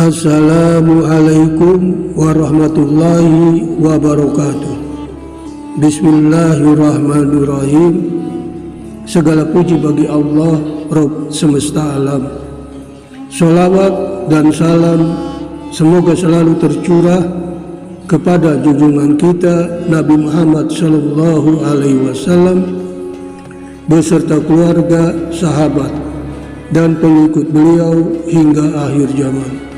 Assalamualaikum warahmatullahi wabarakatuh. Bismillahirrahmanirrahim. Segala puji bagi Allah, Rabb semesta alam. Sholawat dan salam semoga selalu tercurah kepada junjungan kita Nabi Muhammad Sallallahu Alaihi Wasallam beserta keluarga, sahabat, dan pengikut beliau hingga akhir zaman.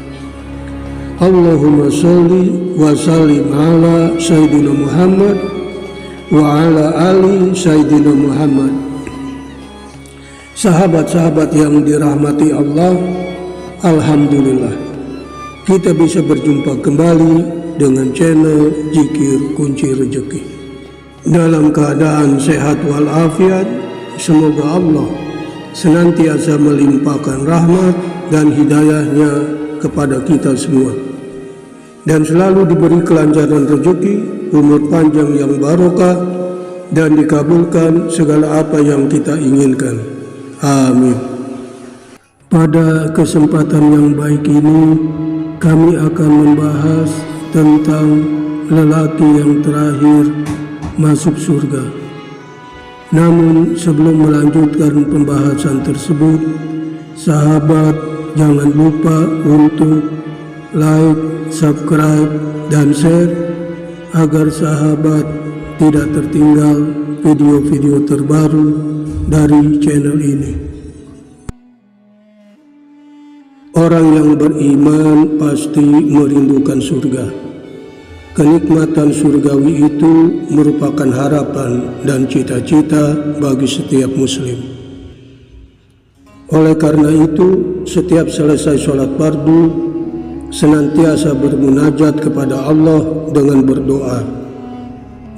Allahumma sholli wa sallim ala Sayyidina Muhammad wa ala ali Sayyidina Muhammad. Sahabat-sahabat yang dirahmati Allah, alhamdulillah kita bisa berjumpa kembali dengan channel Zikir Kunci Rezeki. Dalam keadaan sehat walafiat, semoga Allah senantiasa melimpahkan rahmat dan hidayahnya kepada kita semua, dan selalu diberi kelancaran rezeki, umur panjang yang barokah, dan dikabulkan segala apa yang kita inginkan. Amin. Pada kesempatan yang baik ini, kami akan membahas tentang lelaki yang terakhir masuk surga. Namun sebelum melanjutkan pembahasan tersebut, sahabat jangan lupa untuk like, subscribe, dan share agar sahabat tidak tertinggal video-video terbaru dari channel ini. Orang yang beriman pasti merindukan surga. Kenikmatan surgawi itu merupakan harapan dan cita-cita bagi setiap muslim. Oleh karena itu, setiap selesai sholat fardu, senantiasa bermunajat kepada Allah dengan berdoa.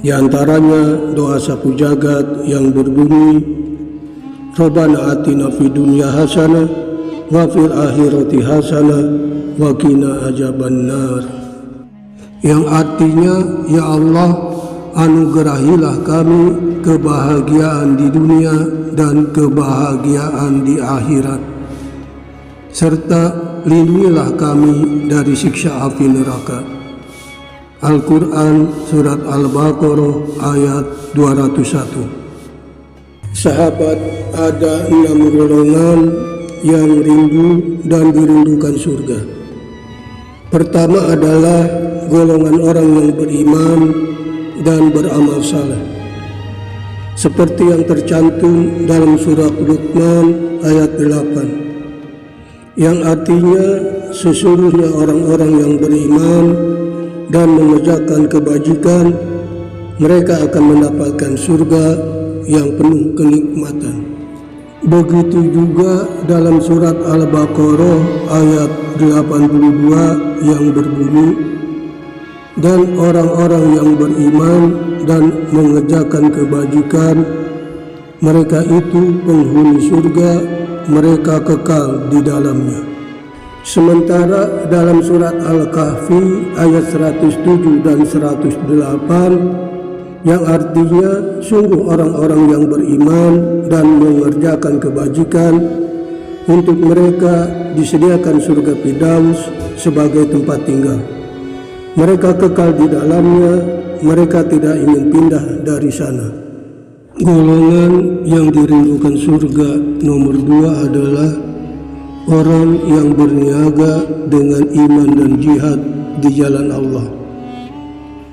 Di antaranya doa sapu jagat yang berbunyi, Rabbana atina fid dunya hasanah wa fil akhirati hasanah wa qina adzabannar. Yang artinya, ya Allah, anugerahilah kami kebahagiaan di dunia dan kebahagiaan di akhirat, serta lindungilah kami dari siksa api neraka. Al-Quran Surat Al-Baqarah ayat 201. Sahabat, ada 6 golongan yang rindu dan dirindukan surga. Pertama adalah golongan orang yang beriman dan beramal saleh, seperti yang tercantum dalam surat Luqman ayat 8, yang artinya sesungguhnya orang-orang yang beriman dan mengerjakan kebajikan, mereka akan mendapatkan surga yang penuh kenikmatan. Begitu juga dalam surat Al-Baqarah ayat 82 yang berbunyi, dan orang-orang yang beriman dan mengerjakan kebajikan, mereka itu penghuni surga, mereka kekal di dalamnya. Sementara dalam surat Al-Kahfi ayat 107 dan 108 yang artinya sungguh orang-orang yang beriman dan mengerjakan kebajikan, untuk mereka disediakan surga Firdaus sebagai tempat tinggal. Mereka kekal di dalamnya, mereka tidak ingin pindah dari sana. Golongan yang dirindukan surga nomor 2 adalah orang yang berniaga dengan iman dan jihad di jalan Allah,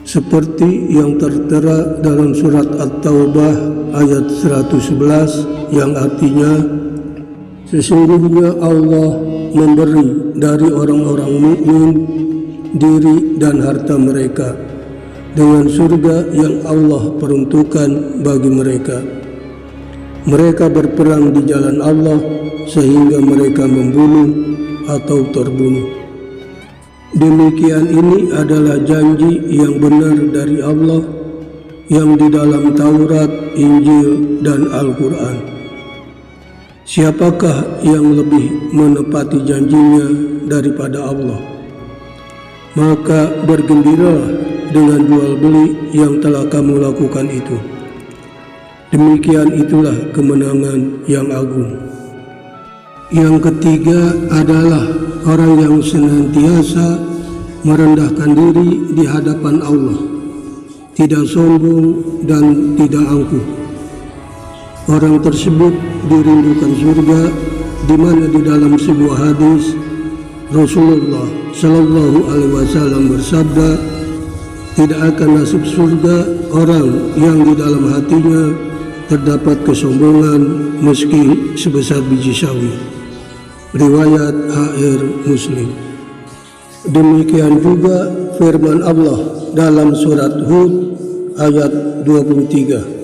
seperti yang tertera dalam surat At-Taubah ayat 111 yang artinya, sesungguhnya Allah memberi dari orang-orang mukmin diri dan harta mereka dengan surga yang Allah peruntukkan bagi mereka. Mereka berperang di jalan Allah sehingga mereka membunuh atau terbunuh. Demikian ini adalah janji yang benar dari Allah yang di dalam Taurat, Injil, dan Al-Quran. Siapakah yang lebih menepati janjinya daripada Allah? Maka bergembiralah dengan jual beli yang telah kamu lakukan itu. Demikian itulah kemenangan yang agung. Yang ketiga adalah orang yang senantiasa merendahkan diri di hadapan Allah, tidak sombong dan tidak angkuh. Orang tersebut dirindukan surga, di mana di dalam sebuah hadis Rasulullah Shallallahu Alaihi Wasallam bersabda, tidak akan masuk surga orang yang di dalam hatinya terdapat kesombongan meski sebesar biji sawi. Riwayat HR Muslim. Demikian juga firman Allah dalam surat Hud ayat 23.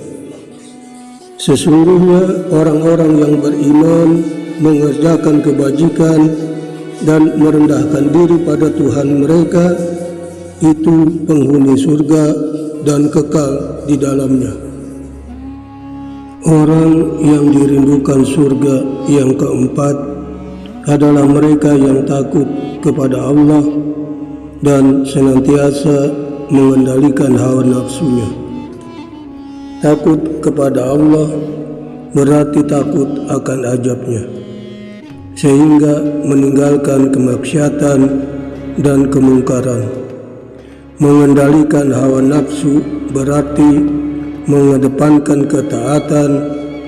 Sesungguhnya orang-orang yang beriman mengerjakan kebajikan dan merendahkan diri pada Tuhan mereka, itu penghuni surga dan kekal di dalamnya. Orang yang dirindukan surga yang keempat adalah mereka yang takut kepada Allah dan senantiasa mengendalikan hawa nafsunya. Takut kepada Allah berarti takut akan azabnya, sehingga meninggalkan kemaksiatan dan kemungkaran. Mengendalikan hawa nafsu berarti mengedepankan ketaatan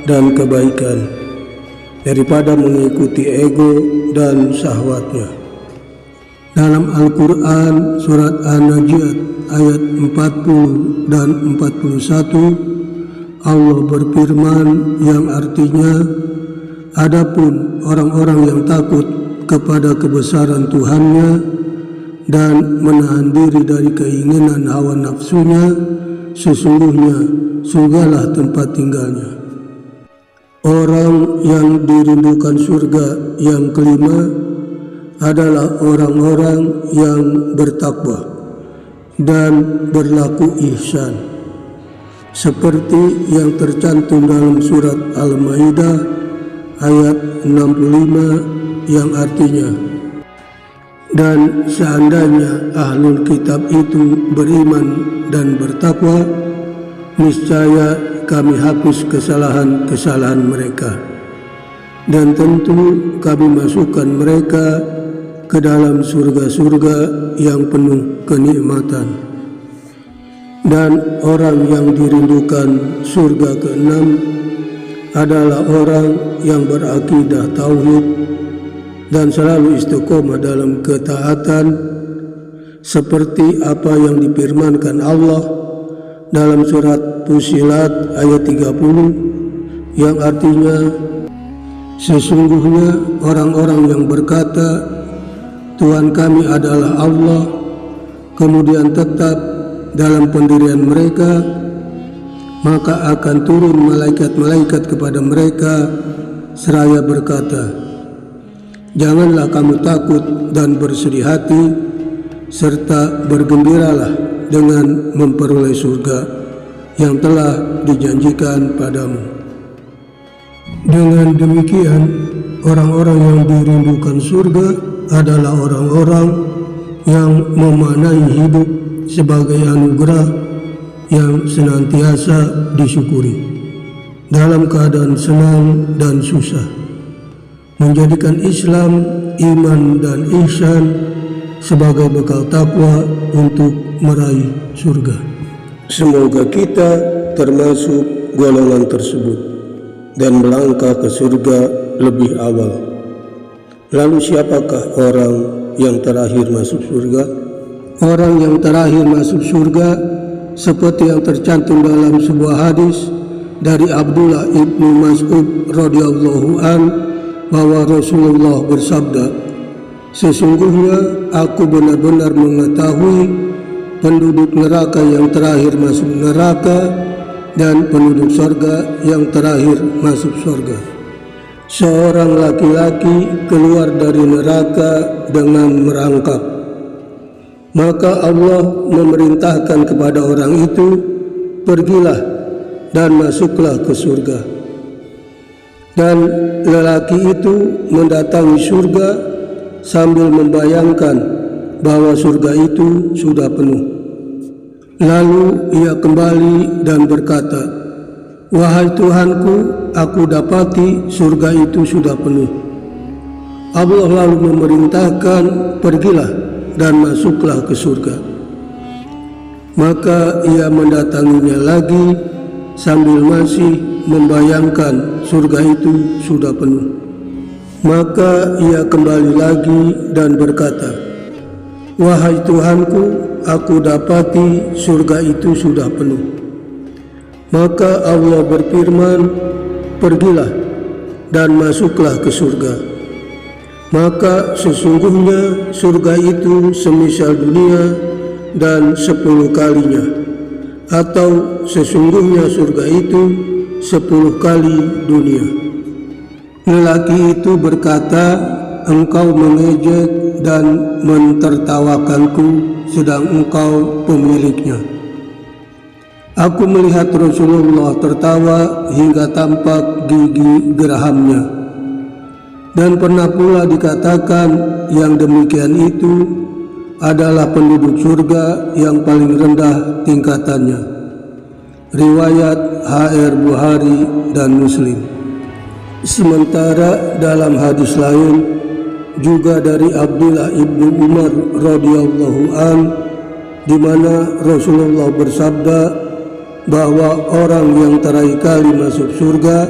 dan kebaikan daripada mengikuti ego dan syahwatnya. Dalam Al-Quran surat An-Najiat ayat 40 dan 41, Allah berfirman yang artinya, adapun orang-orang yang takut kepada kebesaran Tuhannya dan menahan diri dari keinginan hawa nafsunya, sesungguhnya surgalah tempat tinggalnya. Orang yang dirindukan surga yang kelima adalah orang-orang yang bertakwa dan berlaku ihsan, seperti yang tercantum dalam surat Al-Maidah ayat 65 yang artinya, dan seandainya ahlul kitab itu beriman dan bertakwa, niscaya kami hapus kesalahan-kesalahan mereka, dan tentu kami masukkan mereka ke dalam surga-surga yang penuh kenikmatan. Dan orang yang dirindukan surga keenam adalah orang yang berakidah tauhid dan selalu istiqomah dalam ketaatan, seperti apa yang difirmankan Allah dalam surat Fussilat ayat 30 yang artinya, sesungguhnya orang-orang yang berkata Tuhan kami adalah Allah, kemudian tetap dalam pendirian mereka, maka akan turun malaikat-malaikat kepada mereka seraya berkata, janganlah kamu takut dan bersedih hati, serta bergembiralah dengan memperoleh surga yang telah dijanjikan padamu. Dengan demikian, orang-orang yang dirindukan surga adalah orang-orang yang memaknai hidup sebagai anugerah yang senantiasa disyukuri dalam keadaan senang dan susah, menjadikan Islam, iman dan ihsan sebagai bekal takwa untuk meraih surga. Semoga kita termasuk golongan tersebut dan melangkah ke surga lebih awal. Lalu siapakah orang yang terakhir masuk surga? Orang yang terakhir masuk surga seperti yang tercantum dalam sebuah hadis dari Abdullah ibnu Mas'ud radhiyallahu an, bahwa Rasulullah bersabda, sesungguhnya aku benar-benar mengetahui penduduk neraka yang terakhir masuk neraka dan penduduk surga yang terakhir masuk surga. Seorang laki-laki keluar dari neraka dengan merangkak, maka Allah memerintahkan kepada orang itu, pergilah dan masuklah ke surga. Dan lelaki itu mendatangi surga sambil membayangkan bahwa surga itu sudah penuh. Lalu ia kembali dan berkata, wahai Tuhanku, aku dapati surga itu sudah penuh. Allah lalu memerintahkan, pergilah dan masuklah ke surga. Maka ia mendatanginya lagi sambil masih membayangkan surga itu sudah penuh. Maka ia kembali lagi dan berkata, "Wahai Tuhanku, aku dapati surga itu sudah penuh." Maka Allah berfirman, "Pergilah dan masuklah ke surga." Maka sesungguhnya surga itu semisal dunia dan 10 kalinya, atau sesungguhnya surga itu 10 kali dunia. Lelaki itu berkata, "Engkau mengejek dan mentertawakanku, sedang engkau pemiliknya." Aku melihat Rasulullah tertawa hingga tampak gigi gerahamnya. Dan pernah pula dikatakan yang demikian itu adalah penduduk surga yang paling rendah tingkatannya. Riwayat H.R. Bukhari dan Muslim. Sementara dalam hadis lain juga dari Abdullah ibnu Umar radhiyallahu an, di mana Rasulullah bersabda bahwa orang yang terakhir kali masuk surga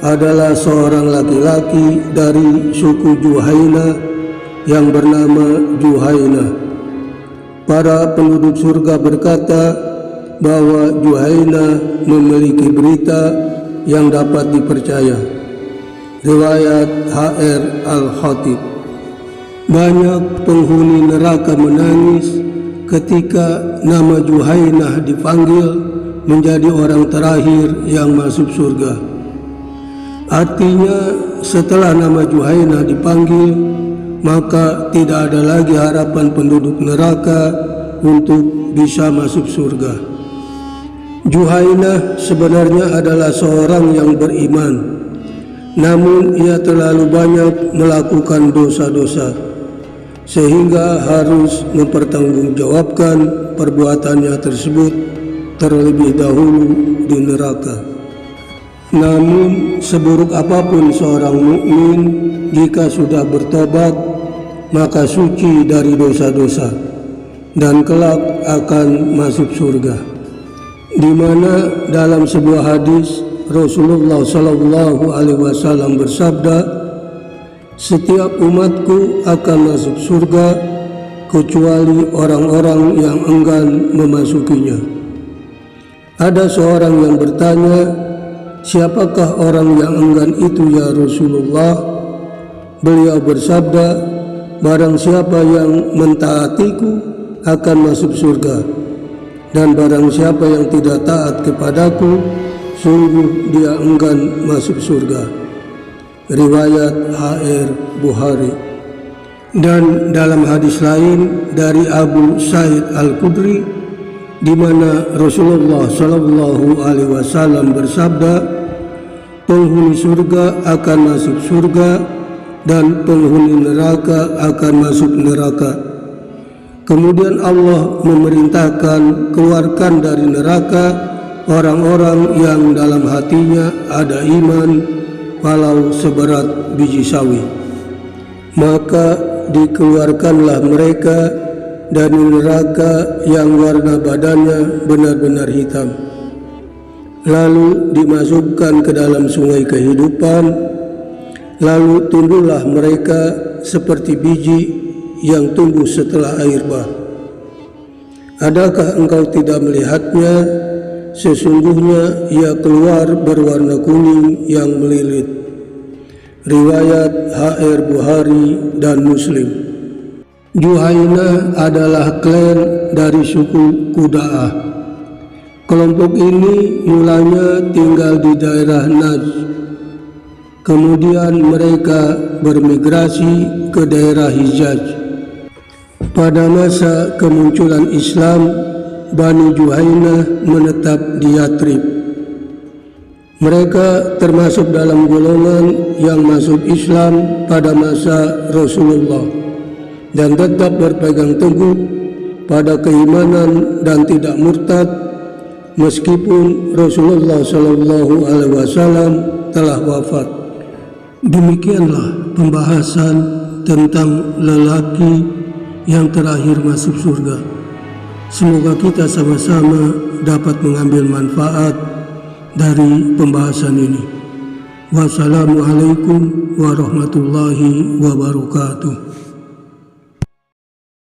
adalah seorang laki-laki dari suku Juhaina yang bernama Juhaina. Para penduduk surga berkata bahwa Juhaina memiliki berita yang dapat dipercaya. Riwayat H.R. Al-Khatib. Banyak penghuni neraka menangis ketika nama Juhaina dipanggil menjadi orang terakhir yang masuk surga. Artinya setelah nama Juhaina dipanggil, maka tidak ada lagi harapan penduduk neraka untuk bisa masuk surga. Juhaina sebenarnya adalah seorang yang beriman, namun ia terlalu banyak melakukan dosa-dosa sehingga harus mempertanggungjawabkan perbuatannya tersebut terlebih dahulu di neraka. Namun seburuk apapun seorang mukmin, jika sudah bertobat maka suci dari dosa-dosa dan kelak akan masuk surga. Di mana dalam sebuah hadis Rasulullah Shallallahu Alaihi Wasallam bersabda, "Setiap umatku akan masuk surga kecuali orang-orang yang enggan memasukinya." Ada seorang yang bertanya, "Siapakah orang yang enggan itu ya Rasulullah?" Beliau bersabda, "Barang siapa yang mentaatiku akan masuk surga, dan barang siapa yang tidak taat kepadaku, sungguh dia enggan masuk surga." Riwayat H.R. Bukhari. Dan dalam hadis lain dari Abu Sa'id Al-Khudri, di mana Rasulullah Shallallahu Alaihi Wasallam bersabda, "Penghuni surga akan masuk surga dan penghuni neraka akan masuk neraka." Kemudian Allah memerintahkan keluarkan dari neraka orang-orang yang dalam hatinya ada iman walau seberat biji sawi. Maka dikeluarkanlah mereka dari neraka yang warna badannya benar-benar hitam. Lalu dimasukkan ke dalam sungai kehidupan, lalu tumbuhlah mereka seperti biji yang tumbuh setelah air bah. Adakah engkau tidak melihatnya? Sesungguhnya ia keluar berwarna kuning yang melilit. Riwayat H.R. Bukhari dan Muslim. Juhaina adalah klan dari suku Quda'ah. Kelompok ini mulanya tinggal di daerah Najd. Kemudian mereka bermigrasi ke daerah Hijaz. Pada masa kemunculan Islam, Bani Juhaina menetap di Yathrib. Mereka termasuk dalam golongan yang masuk Islam pada masa Rasulullah dan tetap berpegang teguh pada keimanan dan tidak murtad meskipun Rasulullah Shallallahu Alaihi Wasallam telah wafat. Demikianlah pembahasan tentang lelaki yang terakhir masuk surga. Semoga kita sama-sama dapat mengambil manfaat dari pembahasan ini. Wassalamualaikum warahmatullahi wabarakatuh.